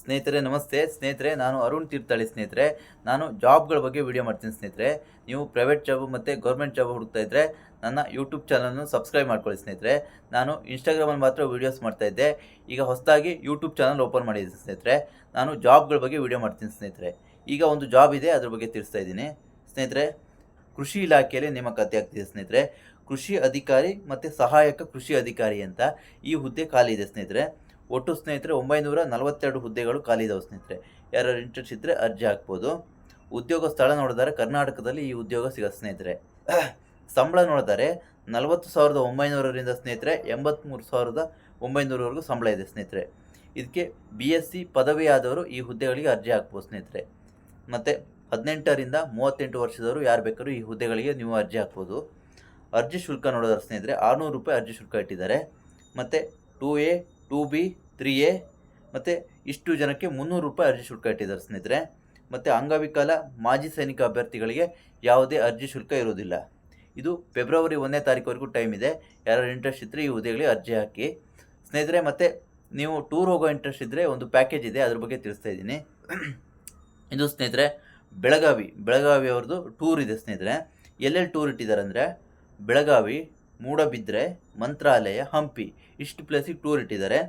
ಸ್ನೇಹಿತರೆ ನಮಸ್ತೆ. ಸ್ನೇಹಿತರೆ, ನಾನು ಅರುಣ್ ತೀರ್ಥಹಳ್ಳಿ. ಸ್ನೇಹಿತರೆ, ನಾನು ಜಾಬ್ಗಳ ಬಗ್ಗೆ ವಿಡಿಯೋ ಮಾಡ್ತೀನಿ. ಸ್ನೇಹಿತರೆ, ನೀವು ಪ್ರೈವೇಟ್ ಜಾಬ್ ಮತ್ತು ಗೌರ್ಮೆಂಟ್ ಜಾಬ್ ಹುಡುಕ್ತಾ ಇದ್ದರೆ ನನ್ನ ಯೂಟ್ಯೂಬ್ ಚಾನಲ್ನ ಸಬ್ಸ್ಕ್ರೈಬ್ ಮಾಡ್ಕೊಳ್ಳಿ. ಸ್ನೇಹಿತರೆ, ನಾನು ಇನ್ಸ್ಟಾಗ್ರಾಮಲ್ಲಿ ಮಾತ್ರ ವೀಡಿಯೋಸ್ ಮಾಡ್ತಾಯಿದ್ದೆ. ಈಗ ಹೊಸದಾಗಿ ಯೂಟ್ಯೂಬ್ ಚಾನಲ್ ಓಪನ್ ಮಾಡಿದ್ದೀನಿ. ಸ್ನೇಹಿತರೆ, ನಾನು ಜಾಬ್ಗಳ ಬಗ್ಗೆ ವಿಡಿಯೋ ಮಾಡ್ತೀನಿ. ಸ್ನೇಹಿತರೆ, ಈಗ ಒಂದು ಜಾಬ್ ಇದೆ, ಅದ್ರ ಬಗ್ಗೆ ತಿಳಿಸ್ತಾ ಇದ್ದೀನಿ. ಸ್ನೇಹಿತರೆ, ಕೃಷಿ ಇಲಾಖೆಯಲ್ಲಿ ನೇಮಕಾತಿ ಆಗ್ತಿದೆ. ಸ್ನೇಹಿತರೆ, ಕೃಷಿ ಅಧಿಕಾರಿ ಮತ್ತು ಸಹಾಯಕ ಕೃಷಿ ಅಧಿಕಾರಿ ಅಂತ ಈ ಹುದ್ದೆ ಖಾಲಿ ಇದೆ. ಸ್ನೇಹಿತರೆ, ಒಟ್ಟು ಸ್ನೇಹಿತರೆ 942 ಹುದ್ದೆಗಳು ಖಾಲಿ ಇದಾವೆ. ಸ್ನೇಹಿತರೆ, ಯಾರು ಇಂಟ್ರೆಸ್ಟ್ ಇದ್ದರೆ ಅರ್ಜಿ ಹಾಕ್ಬೋದು. ಉದ್ಯೋಗ ಸ್ಥಳ ನೋಡಿದರೆ ಕರ್ನಾಟಕದಲ್ಲಿ ಈ ಉದ್ಯೋಗ ಸಿಗುತ್ತೆ. ಸ್ನೇಹಿತರೆ, ಸಂಬಳ ನೋಡಿದರೆ 40,900ರಿಂದ ಸ್ನೇಹಿತರೆ 83,900ವರೆಗೂ ಸಂಬಳ ಇದೆ. ಸ್ನೇಹಿತರೆ, ಇದಕ್ಕೆ BSc ಪದವಿ ಆದವರು ಈ ಹುದ್ದೆಗಳಿಗೆ ಅರ್ಜಿ ಹಾಕ್ಬೋದು. ಸ್ನೇಹಿತರೆ, ಮತ್ತು 18ರಿಂದ 38 ವರ್ಷದವರು ಯಾರು ಬೇಕಾದ್ರೂ ಈ ಹುದ್ದೆಗಳಿಗೆ ನೀವು ಅರ್ಜಿ ಹಾಕ್ಬೋದು. ಅರ್ಜಿ ಶುಲ್ಕ ನೋಡಿದ್ರೆ ಸ್ನೇಹಿತರೆ 600 ರೂಪಾಯಿ ಅರ್ಜಿ ಶುಲ್ಕ ಇಟ್ಟಿದ್ದಾರೆ. ಮತ್ತು 2A 2B 3A ಮತ್ತು ಇಷ್ಟು ಜನಕ್ಕೆ 300 ರೂಪಾಯಿ ಅರ್ಜಿ ಶುಲ್ಕ ಇಟ್ಟಿದ್ದಾರೆ. ಸ್ನೇಹಿತರೆ, ಮತ್ತು ಅಂಗವಿಕಲ ಮಾಜಿ ಸೈನಿಕ ಅಭ್ಯರ್ಥಿಗಳಿಗೆ ಯಾವುದೇ ಅರ್ಜಿ ಶುಲ್ಕ ಇರೋದಿಲ್ಲ. ಇದು ಫೆಬ್ರವರಿ 1ನೇ ತಾರೀಕುವರೆಗೂ ಟೈಮ್ ಇದೆ. ಯಾರು ಇಂಟ್ರೆಸ್ಟ್ ಇದ್ದರೆ ಈ ಹುದ್ದೆಗಳಿಗೆ ಅರ್ಜಿ ಹಾಕಿ. ಸ್ನೇಹಿತರೆ, ಮತ್ತು ನೀವು ಟೂರ್ ಹೋಗೋ ಇಂಟ್ರೆಸ್ಟ್ ಇದ್ದರೆ ಒಂದು ಪ್ಯಾಕೇಜ್ ಇದೆ, ಅದ್ರ ಬಗ್ಗೆ ತಿಳಿಸ್ತಾ ಇದ್ದೀನಿ. ಇದು ಸ್ನೇಹಿತರೆ ಬೆಳಗಾವಿ ಅವ್ರದ್ದು ಟೂರ್ ಇದೆ. ಸ್ನೇಹಿತರೆ, ಎಲ್ಲೆಲ್ಲಿ ಟೂರ್ ಇಟ್ಟಿದ್ದಾರೆ ಅಂದರೆ ಬೆಳಗಾವಿ, ಮೂಡಬಿದ್ರೆ, ಮಂತ್ರಾಲಯ, ಹಂಪಿ ಇಷ್ಟು ಪ್ಲೇಸಿಗೆ ಟೂರ್ ಇಟ್ಟಿದ್ದಾರೆ.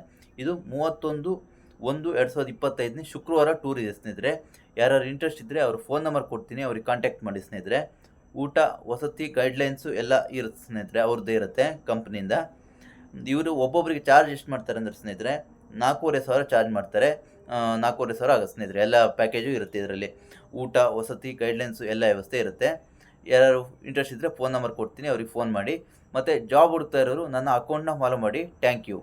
ಇದು 31/1/2025 ಶುಕ್ರವಾರ ಟೂರ್ ಇದೆ. ಸ್ನೇಹಿತರೆ, ಯಾರು ಇಂಟ್ರೆಸ್ಟ್ ಇದ್ದರೆ ಅವ್ರ ಫೋನ್ ನಂಬರ್ ಕೊಡ್ತೀನಿ, ಅವ್ರಿಗೆ ಕಾಂಟ್ಯಾಕ್ಟ್ ಮಾಡಿ. ಸ್ನೇಹಿತರೆ, ಊಟ ವಸತಿ ಗೈಡ್ಲೈನ್ಸು ಎಲ್ಲ ಇರುತ್ತೆ. ಸ್ನೇಹಿತರೆ, ಅವ್ರದ್ದೇ ಇರುತ್ತೆ ಕಂಪ್ನಿಯಿಂದ. ಇವರು ಒಬ್ಬೊಬ್ಬರಿಗೆ ಚಾರ್ಜ್ ಎಷ್ಟು ಮಾಡ್ತಾರೆ ಅಂದರೆ ಸ್ನೇಹಿತರೆ 4,500 ಚಾರ್ಜ್ ಮಾಡ್ತಾರೆ. 4,500 ಆಗುತ್ತೆ. ಸ್ನೇಹಿತರೆ, ಎಲ್ಲ ಪ್ಯಾಕೇಜು ಇರುತ್ತೆ ಇದರಲ್ಲಿ. ಊಟ ವಸತಿ ಗೈಡ್ಲೈನ್ಸು ಎಲ್ಲ ವ್ಯವಸ್ಥೆ ಇರುತ್ತೆ. ಯಾರು ಇಂಟ್ರೆಸ್ಟ್ ಇದ್ದರೆ ಫೋನ್ ನಂಬರ್ ಕೊಡ್ತೀನಿ, ಅವ್ರಿಗೆ ಫೋನ್ ಮಾಡಿ. ಮತ್ತು ಜಾಬ್ ಹುಡುಕ್ತಾ ಇರೋರು ನನ್ನ ಅಕೌಂಟ್ನ ಫಾಲೋ ಮಾಡಿ. Thank you.